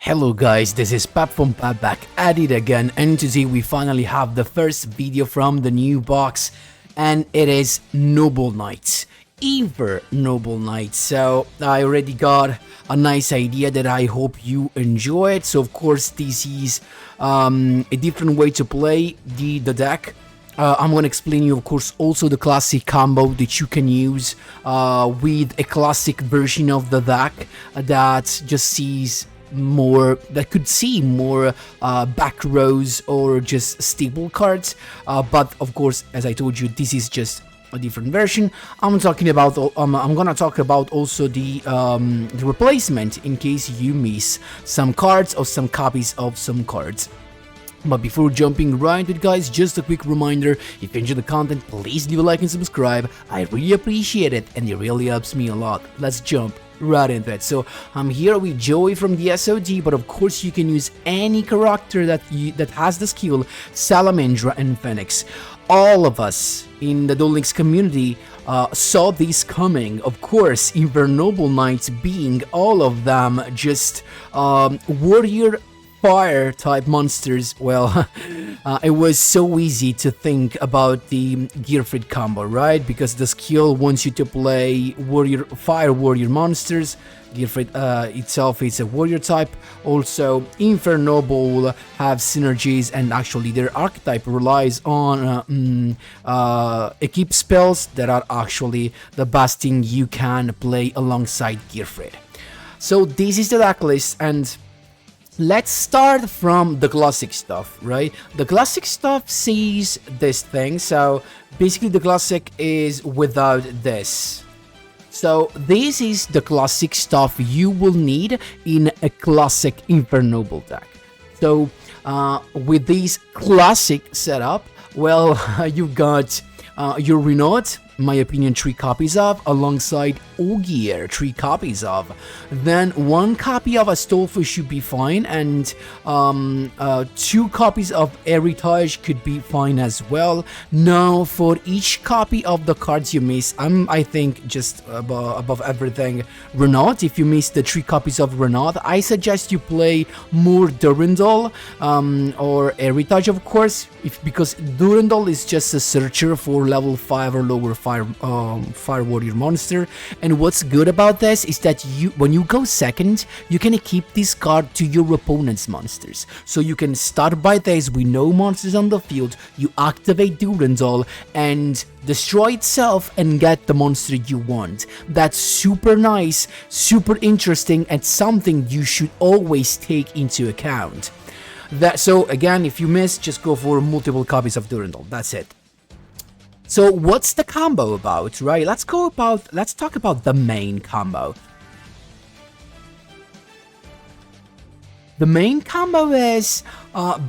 Hello guys, this is Pap from Pap back at it again, and today we finally have the first video from the new box, and it is Noble Knights, INFERNOBLE Knights. So I already got a nice idea that I hope you enjoy it. So of course this is a different way to play the deck. I'm gonna explain you, of course, also the classic combo that you can use with a classic version of the deck that just sees more, that could see more back rows or just stable cards, but of course, as I told you, this is just a different version. I'm gonna talk about also the replacement in case you miss some cards or some copies of some cards. But before jumping right into it, guys, just a quick reminder, if you enjoy the content, please leave a like and subscribe. I really appreciate it, and it really helps me a lot. Let's jump right into it. So I'm here with Joey from the SOD, but of course you can use any character that has the skill Salamandra and Phoenix. All of us in the Duel Links community saw this coming. Of course, INFERNOBLE Knights being all of them just warrior fire type monsters. Well, it was so easy to think about the GEARFRIED combo, right? Because the skill wants you to play fire warrior monsters. GEARFRIED itself is a warrior type. Also, INFERNOBLE have synergies, and actually their archetype relies on equip spells that are actually the best thing you can play alongside GEARFRIED. So this is the deck list, and let's start from the classic stuff, right? The classic stuff sees this thing, so basically the classic is without this. So this is the classic stuff you will need in a classic INFERNOBLE deck. So with this classic setup, well, you've got your Renault, my opinion, 3 copies of, alongside Ogier, 3 copies of. Then 1 copy of Astolfo should be fine, and 2 copies of Heritage could be fine as well. Now, for each copy of the cards you miss, I think just above everything, Renault. If you miss the 3 copies of Renault, I suggest you play more Durandal or Heritage, of course, because Durandal is just a searcher for level 5 or lower fire warrior monster. And what's good about this is that when you go second, you can equip this card to your opponent's monsters. So you can start by this with no monsters on the field, you activate Durandal and destroy itself and get the monster you want. That's super nice, super interesting, and something you should always take into account. So again, if you miss, just go for multiple copies of Durandal. That's it. So what's the combo about, right? Let's talk about the main combo. The main combo is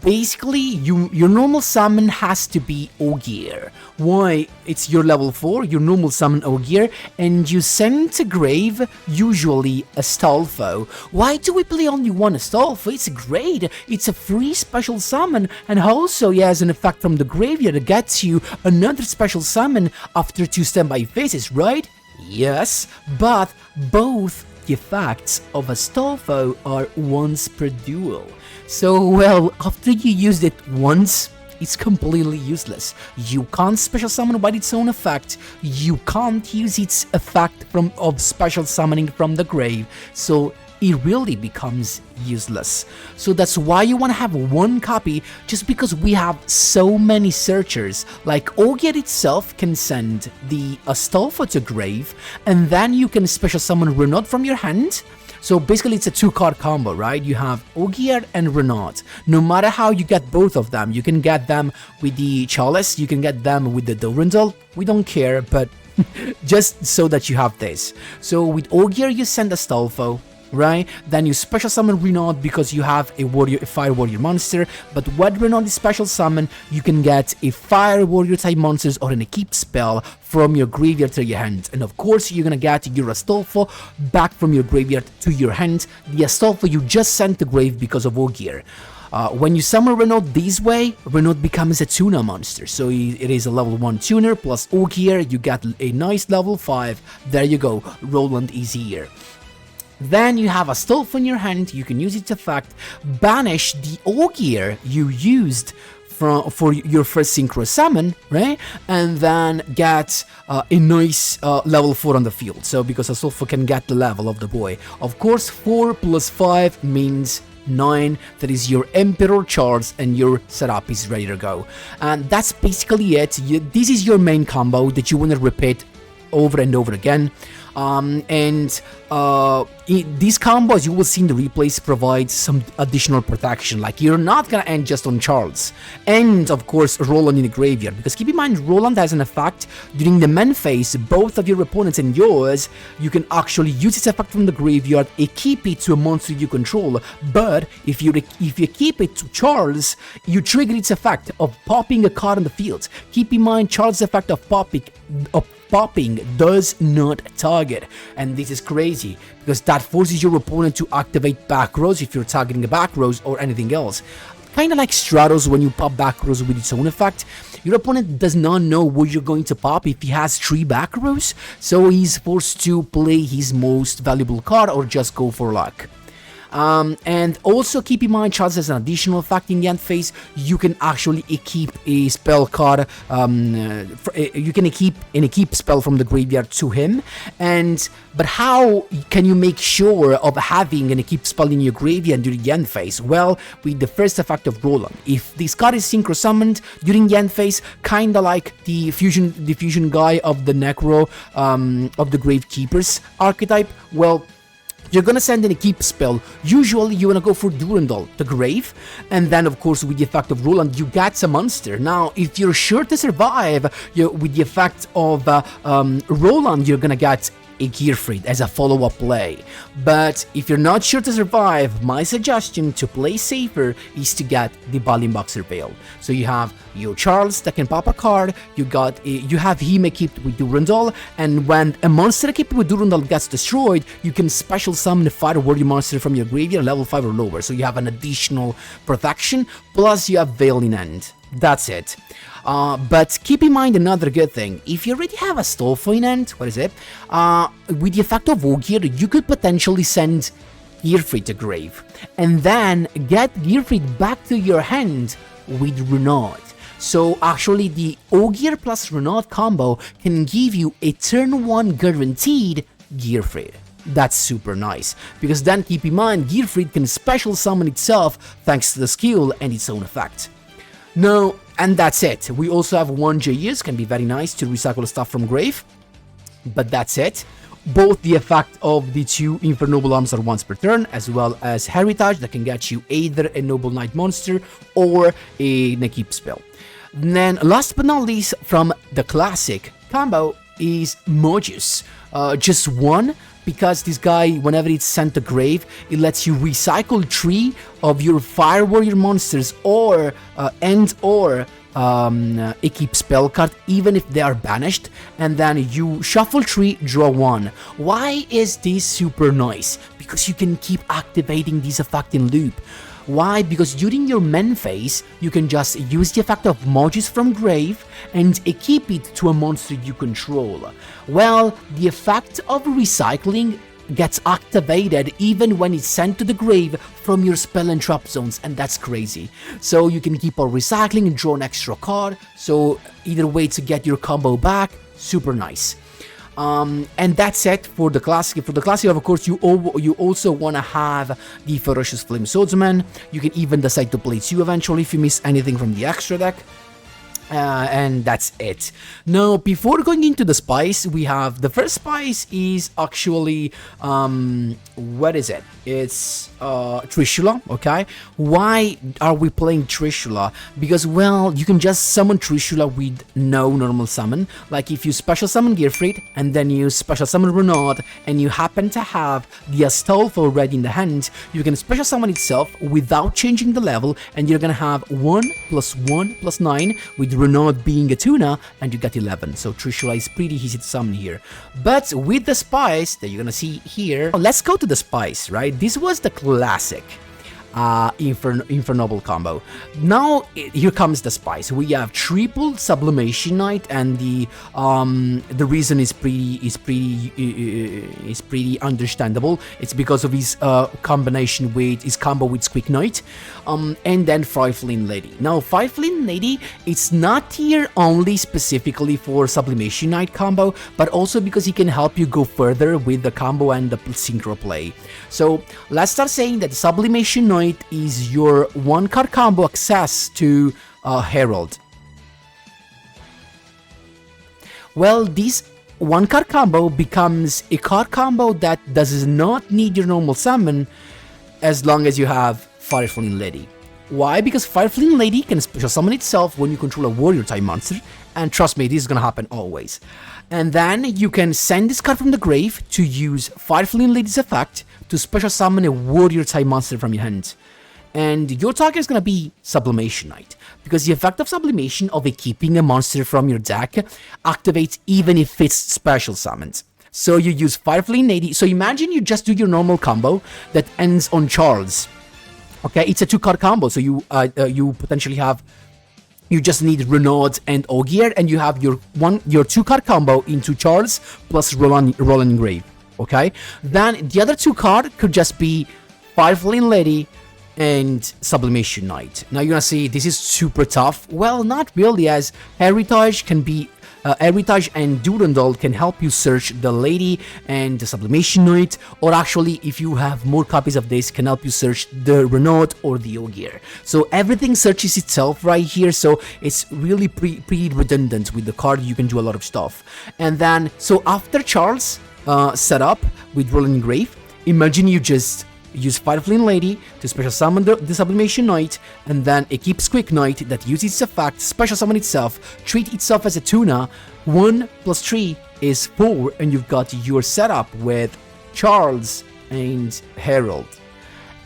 basically your normal summon has to be Ogier. Why? It's your level 4, your normal summon Ogier, and you send to grave usually Astolfo. Why do we play only one Astolfo? It's great. It's a free special summon, and also he has an effect from the graveyard that gets you another special summon after 2 standby phases, right? Yes, but both the effects of Astolfo are once per duel. So, well, after you used it once, it's completely useless. You can't special summon by its own effect, you can't use its effect of special summoning from the grave, so it really becomes useless. So that's why you want to have 1 copy, just because we have so many searchers. Like Ogier itself can send the Astolfo to grave, and then you can special summon Renault from your hand. So basically it's a 2-card combo, right? You have Ogier and Renault. No matter how you get both of them, you can get them with the Chalice, you can get them with the Durandal, we don't care, but just so that you have this. So with Ogier you send Astolfo, right? Then you special summon Renault because you have a fire warrior monster, but when Renault is special summon, you can get a fire warrior type monsters or an equip spell from your graveyard to your hand. And of course, you're gonna get your Astolfo back from your graveyard to your hand, the Astolfo you just sent to grave because of Ogier. When you summon Renault this way, Renault becomes a tuna monster, so it is a level 1 tuner plus Ogier, you get a nice level 5, there you go, Roland is here. Then you have Astolfo in your hand, you can use its effect, banish the Ogier you used for your first synchro summon, right? And then get a nice level 4 on the field. So because Astolfo can get the level of the boy. Of course, 4 plus 5 means 9. That is your Emperor Charles, and your setup is ready to go. And that's basically it. This is your main combo that you want to repeat over and over again. These combos you will see in the replays provide some additional protection. Like, you're not gonna end just on Charles, and of course Roland in the graveyard, because keep in mind Roland has an effect during the main phase. Both of your opponents and yours, you can actually use its effect from the graveyard and keep it to a monster you control. But if you keep it to Charles, you trigger its effect of popping a card on the field. Keep in mind Charles' effect of popping does not target, and this is crazy because that forces your opponent to activate back rows if you're targeting a back rows or anything else. Kind of like Stratos when you pop back rows with its own effect. Your opponent does not know what you're going to pop if he has 3 back rows, so he's forced to play his most valuable card or just go for luck. And also keep in mind, Charles has an additional effect in the end phase. You can actually equip a spell card, you can equip an equip spell from the graveyard to him. But how can you make sure of having an equip spell in your graveyard during the end phase? Well, with the first effect of Roland. If this card is synchro summoned during the end phase, kinda like the fusion guy of the Necro, of the Gravekeeper's archetype, well, you're gonna send an equip spell. Usually you wanna go for Durandal, the Grave, and then of course with the effect of Roland you get a monster. Now if you're sure to survive, with the effect of Roland, you're gonna get a GEARFRIED as a follow-up play. But if you're not sure to survive, my suggestion to play safer is to get the Balimboxer Veil. So you have your Charles that can pop a card, you have him equipped with Durandal, and when a monster equipped with Durandal gets destroyed, you can special summon a Fire Warrior monster from your graveyard, level 5 or lower, so you have an additional protection, plus you have Veil in hand. That's it. But keep in mind another good thing. If you already have Astolfo in hand, with the effect of Ogier, you could potentially send GEARFRIED to grave, and then get GEARFRIED back to your hand with Renaud. So actually the Ogier plus Renaud combo can give you a turn 1 guaranteed GEARFRIED. That's super nice, because then keep in mind GEARFRIED can special summon itself thanks to the skill and its own effect. Now, and that's it. We also have 1 GEARs, can be very nice to recycle stuff from grave, but that's it. Both the effect of the 2 INFERNOBLE arms are once per turn, as well as Heritage that can get you either a Noble Knight monster or an equip spell. Then last but not least from the classic combo is Mojius. Just 1, because this guy, whenever it's sent to grave, it lets you recycle 3 of your Fire Warrior monsters or equip spell card, even if they are banished, and then you shuffle 3, draw 1. Why is this super nice? Because you can keep activating this effect in loop. Why? Because during your main phase, you can just use the effect of Mojius from grave and equip it to a monster you control. Well, the effect of recycling gets activated even when it's sent to the grave from your spell and trap zones, and that's crazy. So you can keep on recycling and draw an extra card, so either way to get your combo back, super nice. And that's it for the classic. For the classic, of course, you also want to have the Ferocious Flame Swordsman. You can even decide to play 2 eventually if you miss anything from the extra deck. And that's it. Now, before going into the spice, we have the first spice is actually what is it? It's Trishula, okay? Why are we playing Trishula? Because, well, you can just summon Trishula with no normal summon. Like if you special summon GEARFRIED and then you special summon Renaud and you happen to have the Astolfo already in the hand, you can special summon itself without changing the level, and you're gonna have 1 + 1 + 9 with Renaud being a tuna, and you get 11. So Trishula is pretty easy to summon here. But with the spice that you're gonna see here, let's go to the spice, right? This was the classic. INFERNOBLE combo. Now here comes the spice. We have triple Sublimation Knight, and the reason is pretty understandable. It's because of his combination with his combo with Squeak Knight, and then Flame Lady. Now Flame Lady, it's not here only specifically for Sublimation Knight combo, but also because he can help you go further with the combo and the synchro play. So let's start saying that Sublimation Knight is your one card combo access to Herald. Well, this one card combo becomes a card combo that does not need your normal summon as long as you have Flame Lady. Why? Because Flame Lady can special summon itself when you control a warrior type monster, and trust me, this is gonna happen always. And then you can send this card from the grave to use Flame Lady's effect to special summon a warrior type monster from your hand. And your target is gonna be Sublimation Knight, because the effect of Sublimation of keeping a monster from your deck activates even if it's special summoned. So you use Flame Lady. So imagine you just do your normal combo that ends on Charles. Okay, it's a 2-card combo, so you potentially have, you just need Renaud and Ogier, and you have your 2-card combo into Charles plus Roland Grave. Okay, then the other 2 card could just be Flame Lady and Sublimation Knight. Now you're gonna see this is super tough. Well, not really, as Heritage can be. Heritage and Durandal can help you search the Lady and the Sublimation Knight, or actually, if you have more copies of this, can help you search the Renaud or the Ogier. So everything searches itself right here, so it's really pretty redundant with the card. You can do a lot of stuff. And then, so after Charles set up with Roland Grave, imagine you just use Flame Lady to special summon the Sublimation Knight, and then it keeps Quick Knight that uses its effect, special summon itself, treat itself as a tuna. 1 + 3 is 4, and you've got your setup with Charles and Herald.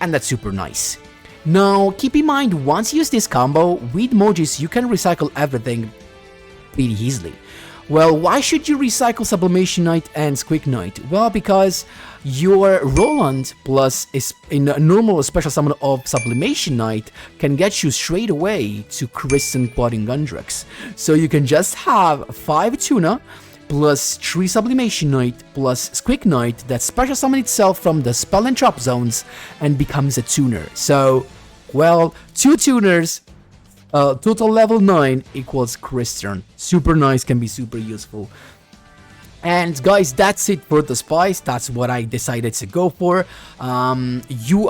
And that's super nice. Now, keep in mind, once you use this combo, with Mojis, you can recycle everything pretty easily. Well, why should you recycle Sublimation Knight and Squeak Knight? Well, because your Roland plus a normal special summon of Sublimation Knight can get you straight away to Kristen Quadding Gundrex. So you can just have 5 Tuna plus 3 Sublimation Knight plus Squeak Knight that special summon itself from the spell and trap zones and becomes a tuner. So, well, 2 tuners. Total level 9 equals Christian. Super nice, can be super useful. And guys, that's it for the spice. That's what I decided to go for. You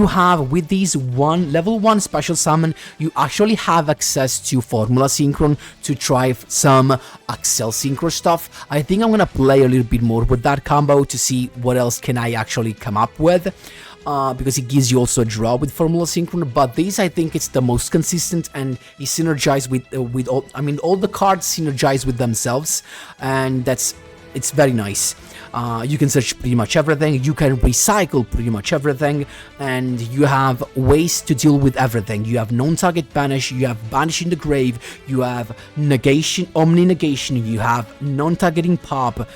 have with these level 1 special summon, you actually have access to Formula Synchron to try some Accel Synchro stuff. I think I'm gonna play a little bit more with that combo to see what else can I actually come up with. Because it gives you also a draw with Formula Synchron, but this I think it's the most consistent, and is synergized with all. I mean, all the cards synergize with themselves, and it's very nice. You can search pretty much everything, you can recycle pretty much everything, and you have ways to deal with everything. You have non-target banish, you have banish in the grave, you have negation, omni negation, you have non-targeting pop.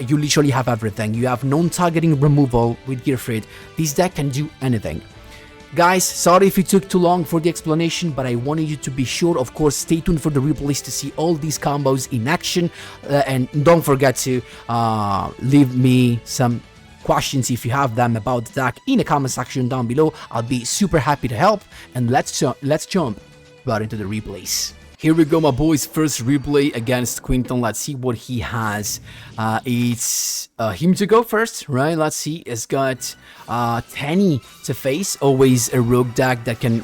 You literally have everything. You have non-targeting removal with GEARFRIED. This deck can do anything. Guys, sorry if it took too long for the explanation, but I wanted you to be sure. Of course, stay tuned for the replays to see all these combos in action. And don't forget to leave me some questions if you have them about the deck in the comment section down below. I'll be super happy to help. And let's jump right into the replays. Here we go, my boys. First replay against Quinton. Let's see what he has. It's him to go first, right? Let's see. It's got Tenny to face. Always a rogue deck that can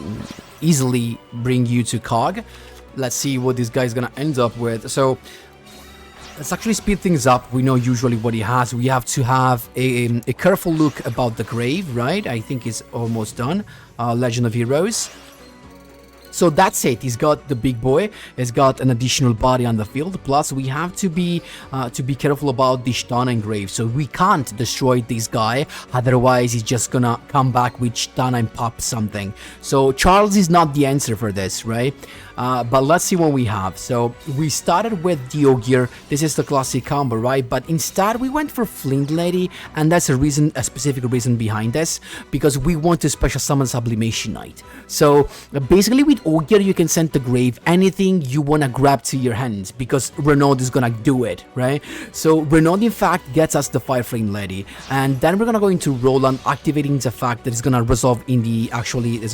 easily bring you to Cog. Let's see what this guy's gonna end up with. So let's actually speed things up. We know usually what he has. We have to have a careful look about the grave, right? I think it's almost done. Legend of Heroes. So that's it. He's got the big boy. He's got an additional body on the field. Plus, we have to be careful about the stun engrave. So we can't destroy this guy. Otherwise, he's just gonna come back with stun and pop something. So Charles is not the answer for this, right? But let's see what we have. So we started with the Ogier. This is the classic combo, right? But instead we went for Flint Lady, and that's a specific reason behind this, because we want to special summon Sublimation Knight. So basically with Ogier you can send to grave anything you want to grab to your hand, because Renaud is gonna do it, right? So Renaud in fact gets us the Fire Flame Lady, and then we're gonna go into Roland, activating the fact that it's gonna resolve in the it's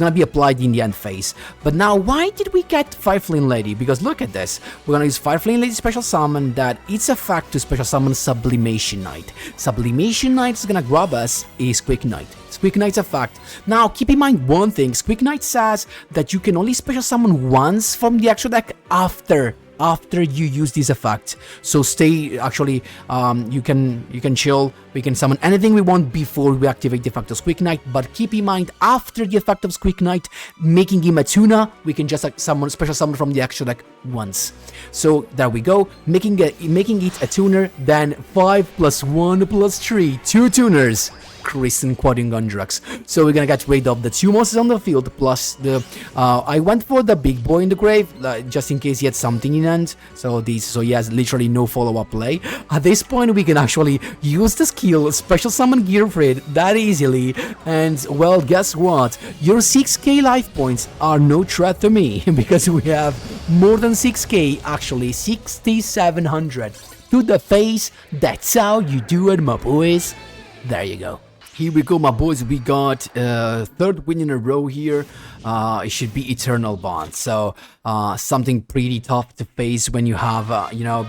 gonna be applied in the end phase. But now, why did we get Fire Flame Lady? Because look at this. We're gonna use Fire Flame Lady special summon that its effect to special summon Sublimation Knight. Sublimation Knight is gonna grab us a Squeak Knight. Squeak Knight's effect. Now, keep in mind one thing. Squeak Knight says that you can only special summon once from the extra deck after you use this effect. So stay, actually, you can chill. We can summon anything we want before we activate the effect of Squeak Knight, but keep in mind, after the effect of Squeak Knight, making him a tuna, we can just special summon from the extra deck once. So there we go, making it a tuner, then 5 + 1 + 3, 2 tuners. Crimson Quadringundrux. So we're gonna get rid of the 2 monsters on the field, plus the I went for the big boy in the grave, just in case he had something in hand. So he has literally no follow-up play. At this point we can actually use the skill special summon GEARFRIED that easily, and well, guess what, your 6k life points are no threat to me because we have more than 6k, actually 6700 to the face. That's how you do it, my boys. There you go. Here we go, my boys. We got 3rd win in a row here. It should be Eternal Bond. So something pretty tough to face when you have,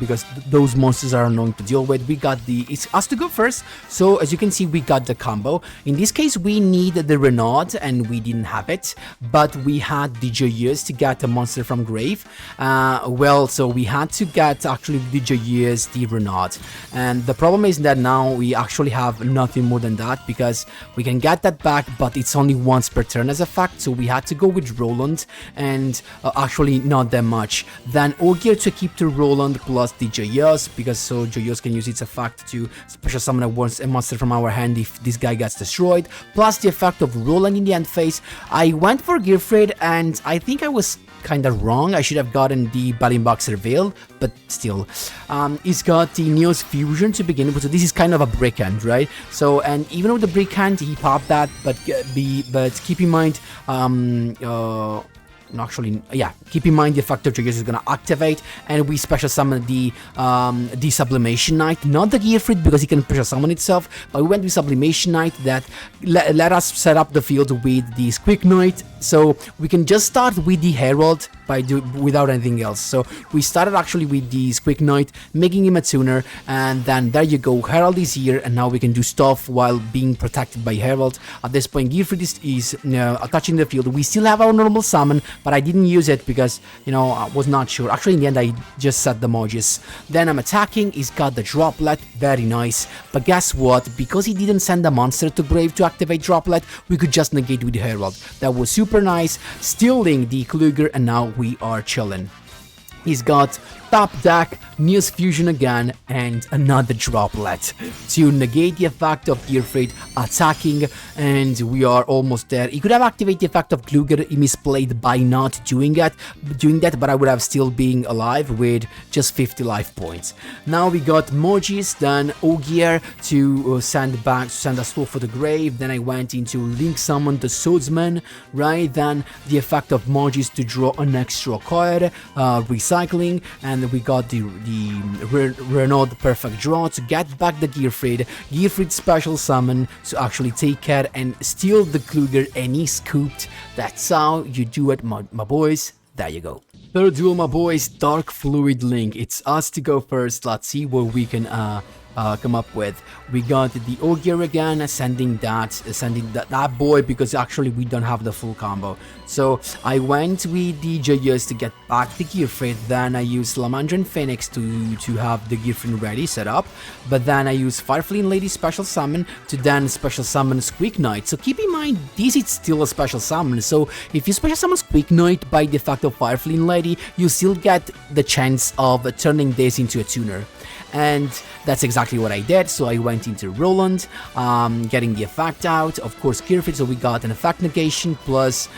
because those monsters are annoying to deal with. We got it's us to go first. So as you can see, we got the combo. In this case, we need the Renaud, and we didn't have it, but we had the Joyeuse to get a monster from grave. So we had to get actually the Joyeuse, the Renaud, and the problem is that now we actually have nothing more than that, because we can get that back, but it's only once per turn as a fact. So we had to go with Roland, and actually not that much. Then Ogier to keep to Roland plus the Joyeuse, because so Joyeuse can use its effect to special summon a monster from our hand if this guy gets destroyed, plus the effect of Roland in the end phase. I went for GEARFRIED, and I think I was kind of wrong. I should have gotten the Battling-Boxer Veil, but still. He's got the Neos Fusion to begin with, so this is kind of a brick hand, right? So, and even with the brick hand, he popped that, but keep in mind, keep in mind the effect of Joyeuse is gonna activate, and we special summon the Sublimation Knight, not the GEARFRIED because he can special summon itself, but we went with Sublimation Knight that let us set up the field with the Squeak Knight, so we can just start with the Herald without anything else. So we started actually with the Squeak Knight, making him a tuner, and then there you go, Herald is here, and now we can do stuff while being protected by Herald. At this point, GEARFRIED is touching the field. We still have our normal summon, but I didn't use it because, I was not sure. Actually, in the end, I just set the emojis. Then I'm attacking. He's got the Droplet. Very nice. But guess what? Because he didn't send a monster to grave to activate Droplet, we could just negate with the Herald. That was super nice. Stealing the Kluger, and now we are chilling. He's got top deck, Neos Fusion again, and another Droplet to negate the effect of GEARFRIED attacking, and we are almost there. He could have activated the effect of Kluger. He misplayed by not doing that, but I would have still been alive with just 50 life points. Now we got Mojis, then Ogier to send a soul for the grave. Then I went into Link Summon the Swordsman, right? Then the effect of Mojis to draw an extra card, recycling, and we got the Renaud perfect draw to get back the GEARFRIED special summon to actually take care and steal the Kluger, and he scooped. That's how you do it, my boys. There you go. 3rd duel, my boys, Dark Fluid Link. It's us to go first. Let's see what we can come up with. We got the Ogier again, sending that boy, because actually we don't have the full combo. So I went with the GEARs to get back the GEARFRIED, then I used Salamandra and Phoenix to have the GEARFRIED ready, set up, but then I used Fireflame Lady special summon to then special summon Squeak Knight. So keep in mind, this is still a special summon, so if you special summon Squeak Knight by the effect of Fireflame Lady, you still get the chance of turning this into a tuner. And that's exactly what I did. So I went into Roland, getting the effect out, of course GEARFRIED, so we got an effect negation plus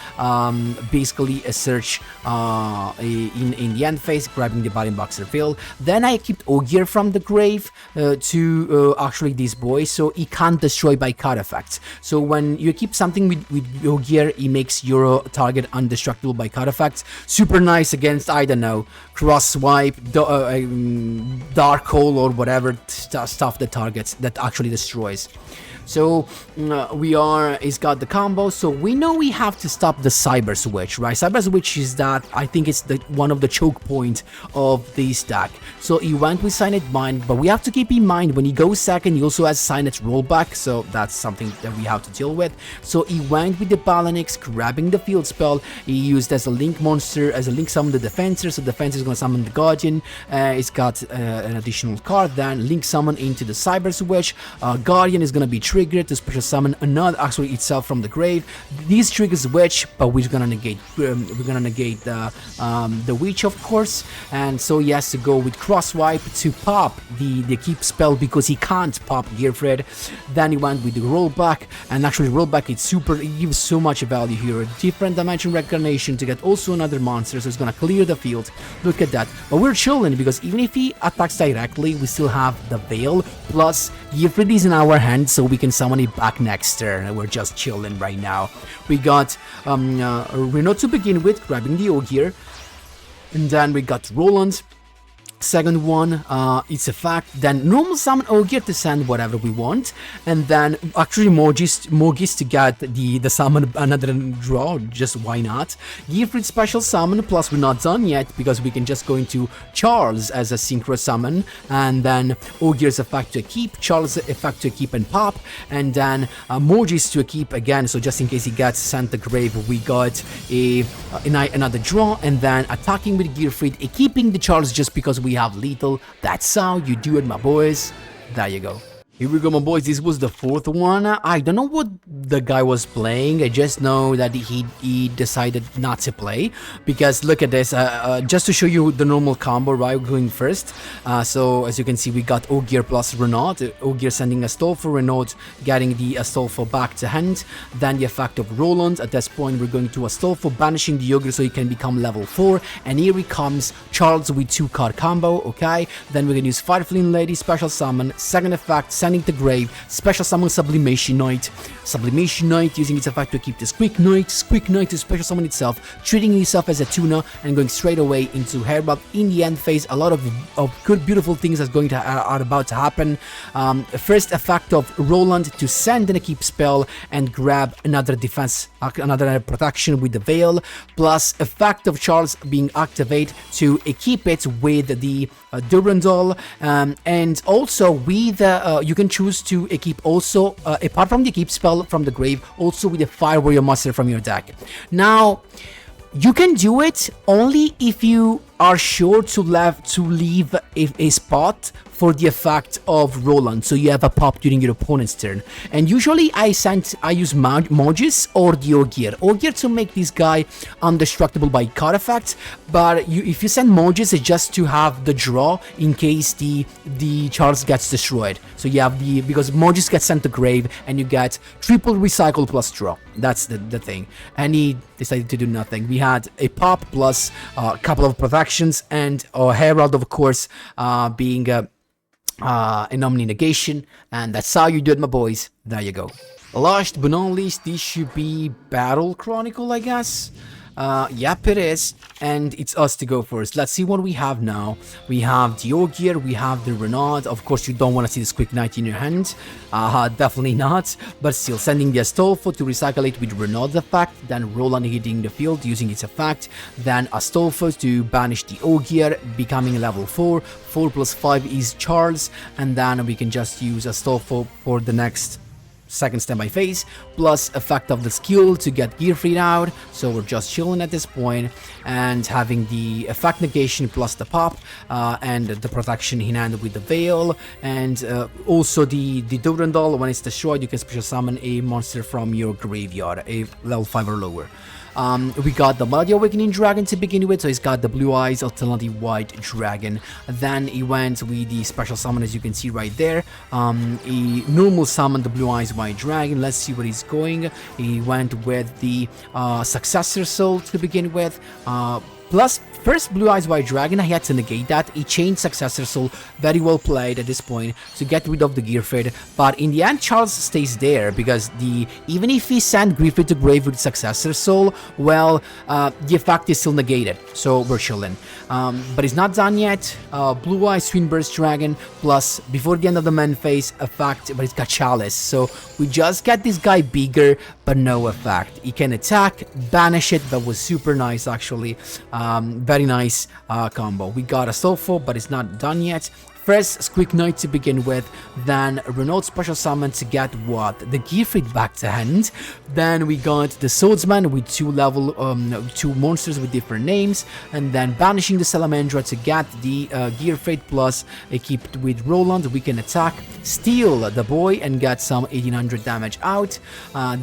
basically a search in the end phase, grabbing the Battle Box reveal. Then I kept Ogier from the grave to actually this boy, so he can't destroy by card effects. So when you keep something with Ogier, he makes your target indestructible by card effects. Super nice against, I don't know, cross swipe, dark hole, or whatever stuff that targets, that actually destroys. So he's got the combo, so we know we have to stop the Cyber Switch, right? Cyber Switch is that, I think it's one of the choke point of this deck. So he went with Signet Bind, but we have to keep in mind when he goes second, he also has Signet Rollback, so that's something that we have to deal with. So he went with the Balanix, grabbing the field spell. He used as a link monster, as a link summon the Defensor, so Defensor is going to summon the Guardian. It's got an additional card, then link summon into the Cyber Switch. Guardian is going to be triggered to special summon another, actually itself from the grave. These triggers Witch, but we're gonna negate the Witch, of course, and so he has to go with cross swipe to pop the keep spell, because he can't pop GEARFRIED. Then he went with the rollback, and actually rollback, it gives so much value here. A different dimension recognition to get also another monster, so it's gonna clear the field. Look at that. But we're chilling, because even if he attacks directly, we still have the Veil, plus GEARFRIED is in our hand, so we can summon it back next turn. We're just chilling right now. We got Renault to begin with, grabbing the Ogier, and then we got Roland. Second one, it's a fact. Then normal summon Ogier to send whatever we want, and then actually Morgis to get the summon another draw, just why not. GEARFRIED special summon, plus we're not done yet, because we can just go into Charles as a synchro summon, and then Ogier's effect to keep, Charles' effect to keep and pop, and then Morgis to keep again, so just in case he gets sent to grave, we got another draw, and then attacking with GEARFRIED, keeping the Charles just because we have lethal. That's how you do it, my boys. There you go. Here we go, my boys. This was the fourth one. I don't know what the guy was playing. I just know that he decided not to play, because look at this. Just to show you the normal combo, right? Going first. So as you can see, we got Ogier plus Renault. Ogier sending a stall for Renault, getting the Astolfo back to hand. Then the effect of Roland. At this point, we're going to Astolfo, banishing the Ogier so he can become level 4. And here he comes, Charles with 2-card combo. Okay. Then we're gonna use Fireflame Lady special summon. Second effect, sending the grave, special summon Sublimation Knight. Sublimation Knight using its effect to keep the Squeak Knight. Squeak Knight to special summon itself, treating itself as a tuna, and going straight away into Herald in the end phase. A lot of good, beautiful things are about to happen. First effect of Roland to send an keep spell and grab another defense, another protection with the Veil, plus effect of Charles being activated to equip it with the Durandal, and also with you can choose to equip also apart from the keep spell from the grave, also with the Fire Warrior Master from your deck. Now you can do it only if you are sure to leave a spot for the effect of Roland, so you have a pop during your opponent's turn. And usually I use Mogis or the Ogier. Ogier to make this guy indestructible by card effects, but if you send Mogis, it's just to have the draw in case the Charles gets destroyed. So you have because Mogis gets sent to grave and you get triple recycle plus draw. That's the thing. And he decided to do nothing. We had a pop plus a couple of protections, and Herald, of course, being an Omni negation, and that's how you do it, my boys. There you go. Last but not least, this should be Battle Chronicle, I guess. Yep, it is. And it's us to go first. Let's see what we have now. We have the Ogier, we have the Renaud. Of course, you don't want to see this quick knight in your hand. Definitely not. But still, sending the Astolfo to recycle it with Renaud's effect. Then Roland hitting the field using its effect. Then Astolfo to banish the Ogier, becoming level 4. 4 plus 5 is Charles. And then we can just use Astolfo for the next second standby phase, plus effect of the skill to get GEARFRIED out, so we're just chilling at this point, and having the effect negation plus the pop, and the protection in hand with the veil, and also the Durandal. When it's destroyed, you can special summon a monster from your graveyard, a level 5 or lower. We got the Bloody Awakening Dragon to begin with, so he's got the Blue Eyes Alternative White Dragon. Then he went with the special summon, as you can see right there. He normal summoned the Blue Eyes White Dragon. Let's see where he's going. He went with the Successor Soul to begin with. Plus, first Blue Eyes White Dragon, I had to negate that. He changed Successor Soul, very well played at this point, to get rid of the GEARFRIED. But in the end, Charles stays there, because even if he sent GEARFRIED to grave with Successor Soul, well, the effect is still negated, so we're chilling. But it's not done yet. Blue Eyes Twin Burst Dragon, plus, before the end of the main phase, effect, but it's got Chalice, so we just get this guy bigger, but no effect. He can attack, banish it. That was super nice, actually. Very nice combo. We got Astolfo, but it's not done yet. First, Quick Knight to begin with, then Renaud special summon to get what? The GEARFRIED back to hand. Then we got the Swordsman with two monsters with different names, and then banishing the Salamandra to get the GEARFRIED, plus equipped with Roland, we can attack, steal the boy, and get some 1800 damage out.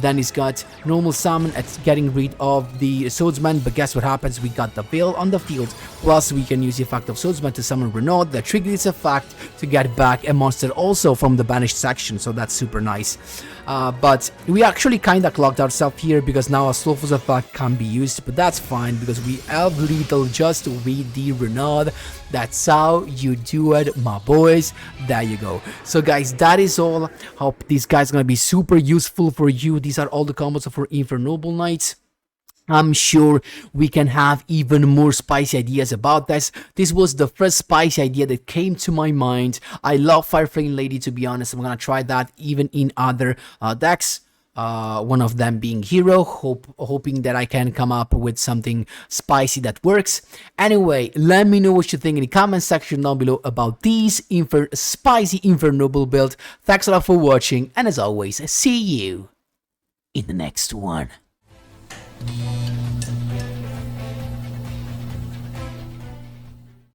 Then he's got normal summon at getting rid of the Swordsman, but guess what happens? We got the Veil on the field, plus we can use the effect of Swordsman to summon Renaud that triggers its effect to get back a monster also from the banished section, so that's super nice. But we actually kinda clogged ourselves here, because now Astolfo's effect can be used, but that's fine because we have little just with the Renaud. That's how you do it, my boys. There you go. So guys, that is all. Hope these guys are gonna be super useful for you. These are all the combos for INFERNOBLE Knights. I'm sure we can have even more spicy ideas about this. This was the first spicy idea that came to my mind. I love Fireflame Lady, to be honest. I'm gonna try that even in other decks. One of them being Hero, hoping that I can come up with something spicy that works. Anyway, let me know what you think in the comment section down below about these spicy INFERNOBLE build. Thanks a lot for watching, and as always, see you in the next one.